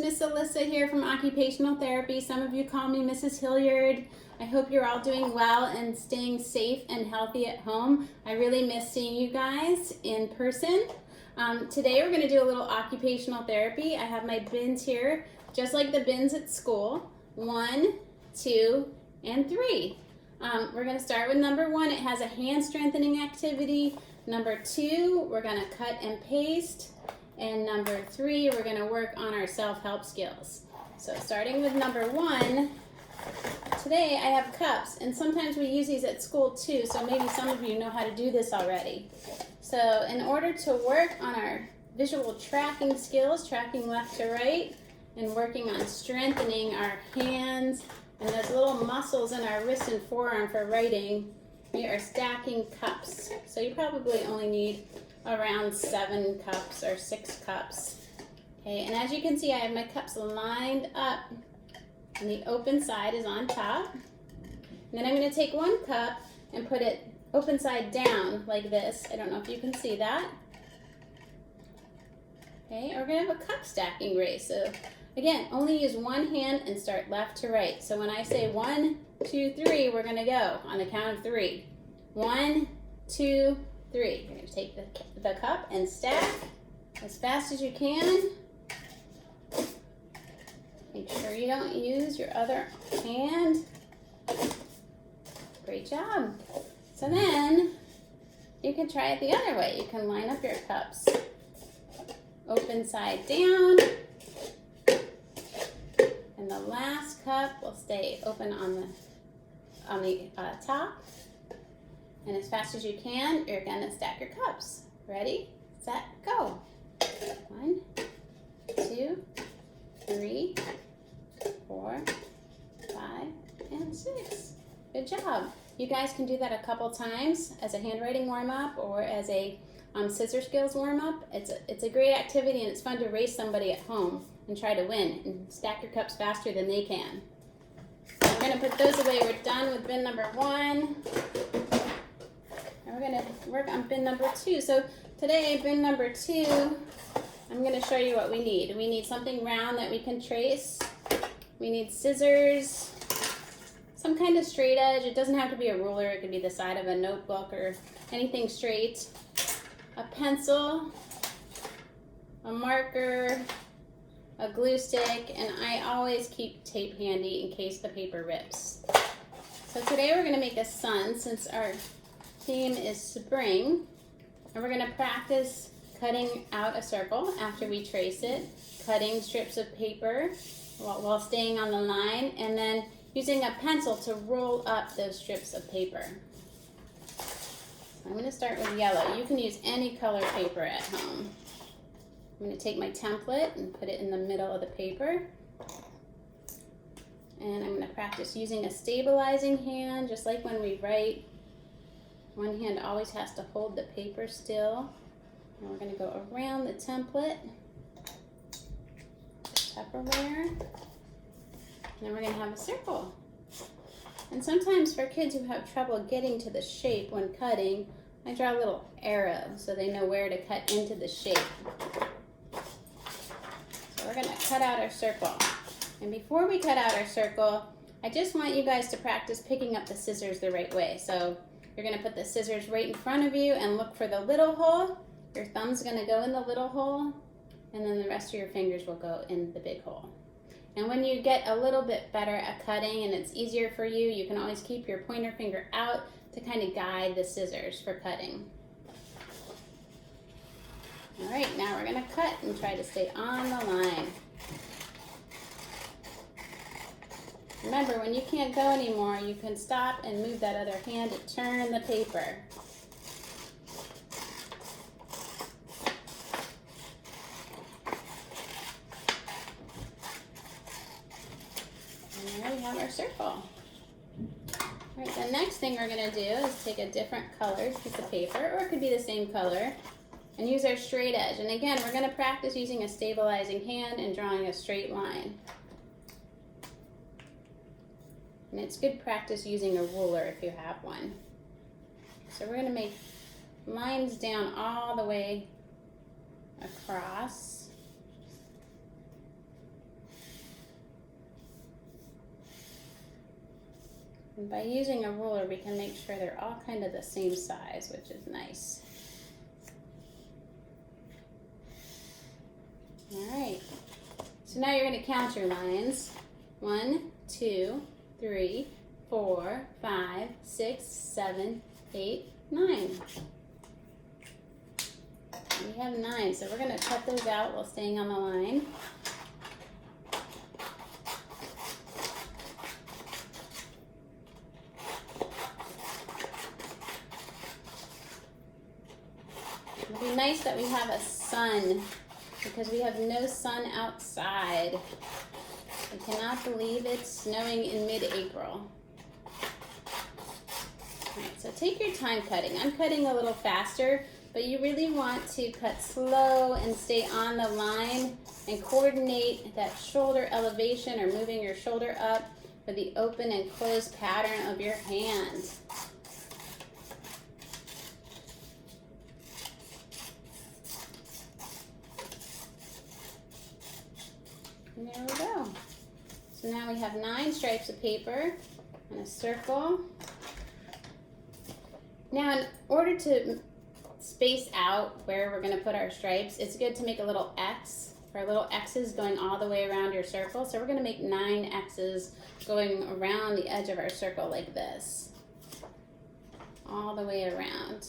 Miss Alyssa here from Occupational Therapy. Some of you call me Mrs. Hilliard. I hope you're all doing well and staying safe and healthy at home. I really miss seeing you guys in person. Today we're going to do a little occupational therapy. I have my bins here, just like the bins at school. 1, 2, and 3. We're going to start with number 1. It has a hand strengthening activity. Number 2, we're going to cut and paste. And number 3, we're going to work on our self-help skills. So starting with number 1, today I have cups, and sometimes we use these at school too, so maybe some of you know how to do this already. So in order to work on our visual tracking skills, tracking left to right, and working on strengthening our hands and those little muscles in our wrist and forearm for writing, we are stacking cups. So you probably only need around 7 cups or 6 cups. Okay, and as you can see, I have my cups lined up, and the open side is on top. And then I'm going to take 1 cup and put it open side down like this. I don't know if you can see that. Okay, we're going to have a cup stacking race. So again, only use one hand and start left to right. So when I say 1, 2, 3, we're going to go on the count of 3. 1, 2, 3. You're going to take the cup and stack as fast as you can. Make sure you don't use your other hand. Great job. So then you can try it the other way. You can line up your cups open side down, and the last cup will stay open on the top. And as fast as you can, you're gonna stack your cups. Ready, set, go. 1, 2, 3, 4, 5, and 6. Good job. You guys can do that a couple times as a handwriting warm-up or as a scissor skills warm-up. It's a great activity, and it's fun to race somebody at home and try to win and stack your cups faster than they can. We're gonna put those away. We're done with bin number 1. We're going to work on bin number 2. So today, bin number 2, I'm going to show you what we need. We need something round that we can trace. We need scissors, some kind of straight edge. It doesn't have to be a ruler. It could be the side of a notebook or anything straight. A pencil, a marker, a glue stick, and I always keep tape handy in case the paper rips. So today we're going to make a sun since our theme is spring, and we're going to practice cutting out a circle after we trace it, cutting strips of paper while staying on the line, and then using a pencil to roll up those strips of paper. I'm going to start with yellow. You can use any color paper at home. I'm going to take my template and put it in the middle of the paper, and I'm going to practice using a stabilizing hand, just like when we write. One hand always has to hold the paper still. And we're going to go around the template, Tupperware, and then we're going to have a circle. And sometimes for kids who have trouble getting to the shape when cutting, I draw a little arrow so they know where to cut into the shape. So we're going to cut out our circle. And before we cut out our circle, I just want you guys to practice picking up the scissors the right way. So you're going to put the scissors right in front of you and look for the little hole. Your thumb's going to go in the little hole, and then the rest of your fingers will go in the big hole. And when you get a little bit better at cutting and it's easier for you, you can always keep your pointer finger out to kind of guide the scissors for cutting. All right, now we're going to cut and try to stay on the line. Remember, when you can't go anymore, you can stop and move that other hand to turn the paper. And there we have our circle. All right, the next thing we're going to do is take a different colored piece of paper, or it could be the same color, and use our straight edge. And again, we're going to practice using a stabilizing hand and drawing a straight line. And it's good practice using a ruler if you have one. So we're going to make lines down all the way across. And by using a ruler, we can make sure they're all kind of the same size, which is nice. All right, so now you're going to count your lines. 1, 2, 3, 4, 5, 6, 7, 8, 9. We have 9, so we're going to cut those out while staying on the line. It'll be nice that we have a sun, because we have no sun outside. I cannot believe it's snowing in mid-April. Alright, so take your time cutting. I'm cutting a little faster, but you really want to cut slow and stay on the line and coordinate that shoulder elevation or moving your shoulder up for the open and close pattern of your hand. And there we go. So now we have 9 stripes of paper and a circle. Now, in order to space out where we're going to put our stripes, it's good to make a little X, or little X's going all the way around your circle. So we're going to make 9 X's going around the edge of our circle like this. All the way around.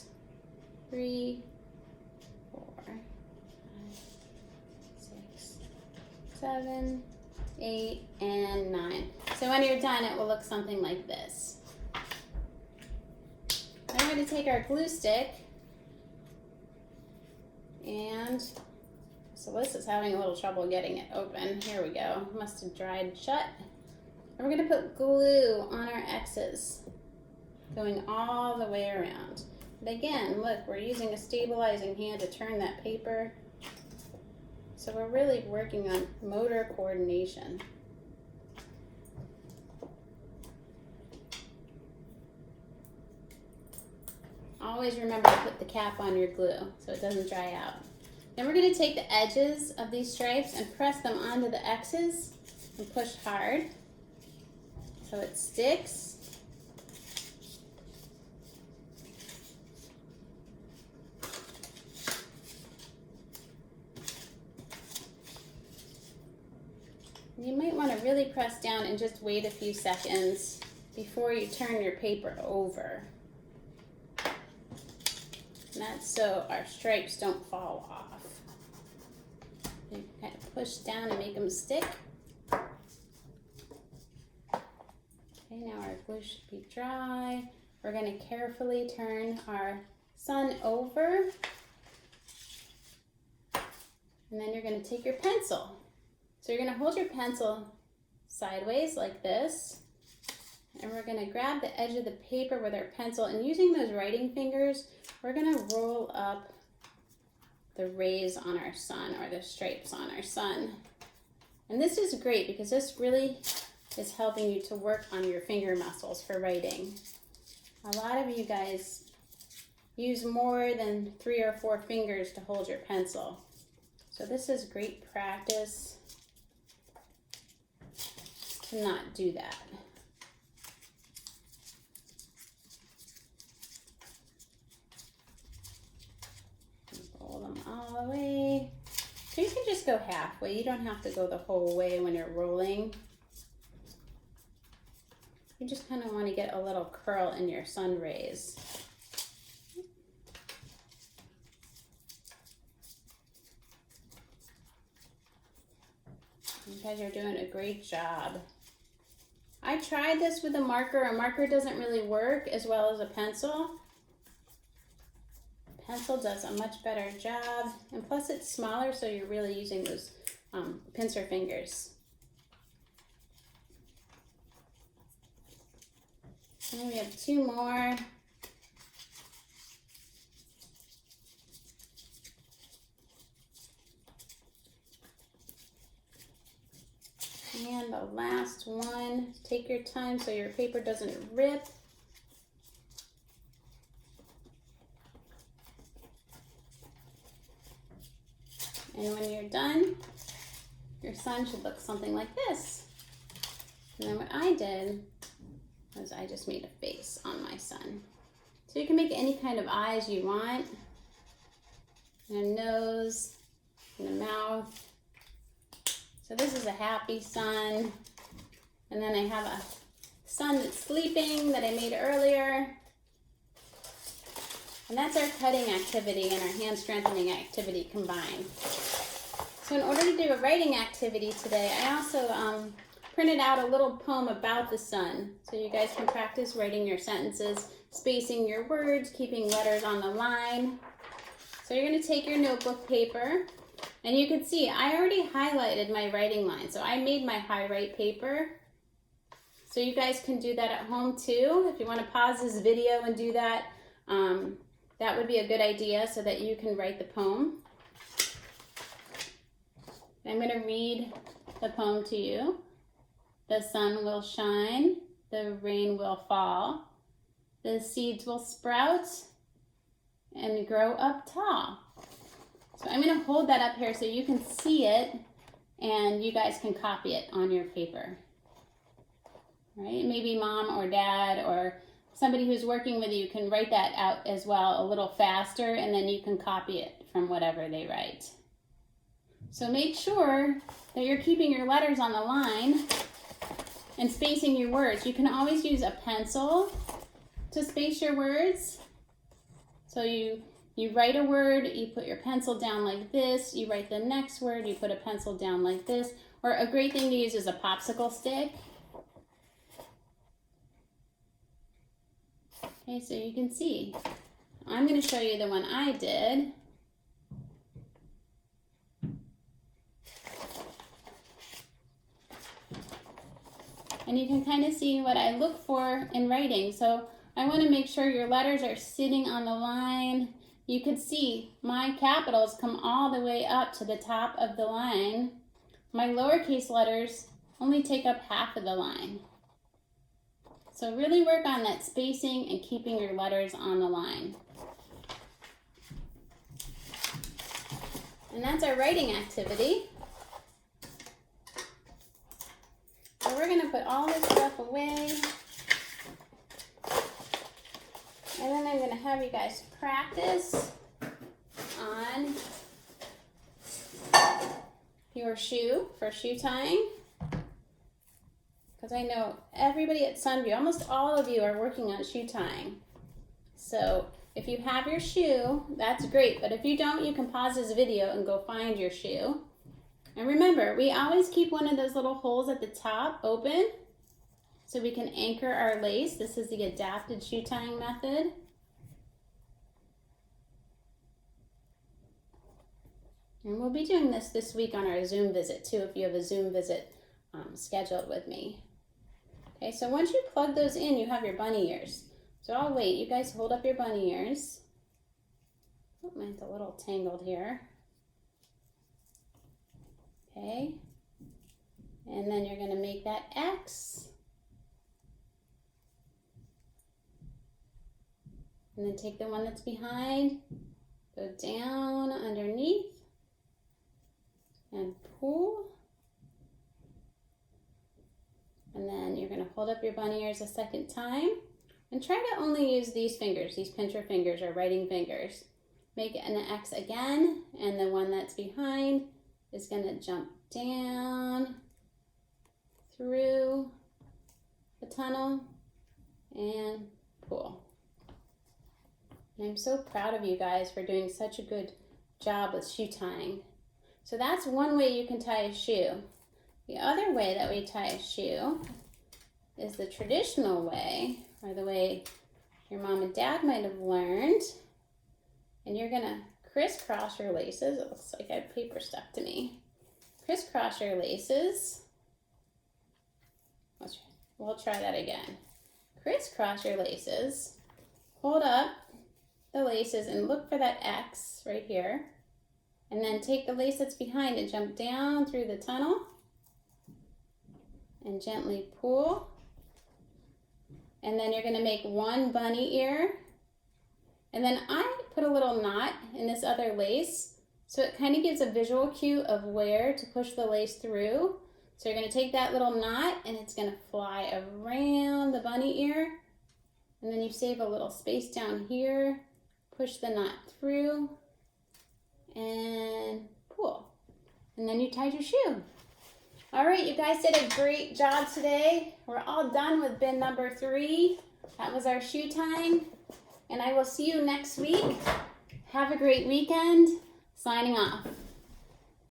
3, 4, 5, 6, 7, 8, and 9. So when you're done, it will look something like this. Now we're going to take our glue stick, and so this is having a little trouble getting it open. Here we go. Must have dried shut. And we're going to put glue on our X's, going all the way around. But again, look, we're using a stabilizing hand to turn that paper. So we're really working on motor coordination. Always remember to put the cap on your glue so it doesn't dry out. Then we're going to take the edges of these stripes and press them onto the X's and push hard so it sticks. You might want to really press down and just wait a few seconds before you turn your paper over. And that's so our stripes don't fall off. You kind of push down and make them stick. Okay, now our glue should be dry. We're going to carefully turn our sun over. And then you're going to take your pencil. So you're going to hold your pencil sideways like this. And we're going to grab the edge of the paper with our pencil, and using those writing fingers, we're going to roll up the rays on our sun, or the stripes on our sun. And this is great because this really is helping you to work on your finger muscles for writing. A lot of you guys use more than 3 or 4 fingers to hold your pencil. So this is great practice to not do that. Roll them all the way. So you can just go halfway. You don't have to go the whole way when you're rolling. You just kind of want to get a little curl in your sun rays. You guys are doing a great job. I tried this with a marker. A marker doesn't really work as well as a pencil. A pencil does a much better job, and plus it's smaller, so you're really using those pincer fingers. And we have 2 more. And the last one. Take your time so your paper doesn't rip. And when you're done, your sun should look something like this. And then what I did as I just made a face on my sun. So you can make any kind of eyes you want, and a nose, and a mouth. So this is a happy sun. And then I have a sun that's sleeping that I made earlier. And that's our cutting activity and our hand strengthening activity combined. So in order to do a writing activity today, I also printed out a little poem about the sun. So you guys can practice writing your sentences, spacing your words, keeping letters on the line. So you're going to take your notebook paper, and you can see I already highlighted my writing line. So I made my highlight paper. So you guys can do that at home too. If you want to pause this video and do that, that would be a good idea so that you can write the poem. I'm going to read the poem to you. The sun will shine, the rain will fall, the seeds will sprout and grow up tall. So I'm going to hold that up here so you can see it and you guys can copy it on your paper. Right? Maybe mom or dad or somebody who's working with you can write that out as well a little faster, and then you can copy it from whatever they write. So make sure that you're keeping your letters on the line and spacing your words. You can always use a pencil to space your words. So you write a word, you put your pencil down like this, you write the next word, you put a pencil down like this, or a great thing to use is a popsicle stick. Okay, so you can see. I'm going to show you the one I did. And you can kind of see what I look for in writing. So I want to make sure your letters are sitting on the line. You can see my capitals come all the way up to the top of the line. My lowercase letters only take up half of the line. So really work on that spacing and keeping your letters on the line. And that's our writing activity. So we're going to put all this stuff away. And then I'm going to have you guys practice on your shoe for shoe tying. Because I know everybody at Sunview, almost all of you are working on shoe tying. So if you have your shoe, that's great. But if you don't, you can pause this video and go find your shoe. And remember, we always keep one of those little holes at the top open so we can anchor our lace. This is the adapted shoe tying method. And we'll be doing this week on our Zoom visit too, if you have a Zoom visit scheduled with me. Okay, so once you plug those in, you have your bunny ears. So I'll wait. You guys hold up your bunny ears. Oh, mine's a little tangled here. Okay. And then you're going to make that X. And then take the one that's behind, go down underneath, and pull. And then you're going to hold up your bunny ears a second time. And try to only use these fingers, these pincher fingers or writing fingers. Make an X again, and the one that's behind is going to jump down through the tunnel and pull. And I'm so proud of you guys for doing such a good job with shoe tying. So that's one way you can tie a shoe. The other way that we tie a shoe is the traditional way, or the way your mom and dad might have learned. And you're gonna crisscross your laces. It looks like I have paper stuck to me. Crisscross your laces. We'll try that again. Crisscross your laces. Hold up the laces and look for that X right here. And then take the lace that's behind and jump down through the tunnel. And gently pull. And then you're going to make one bunny ear. And then I put a little knot in this other lace. So it kind of gives a visual cue of where to push the lace through. So you're going to take that little knot and it's going to fly around the bunny ear. And then you save a little space down here. Push the knot through and pull. And then you tied your shoe. All right, you guys did a great job today. We're all done with bin number 3. That was our shoe tying. And I will see you next week. Have a great weekend. Signing off.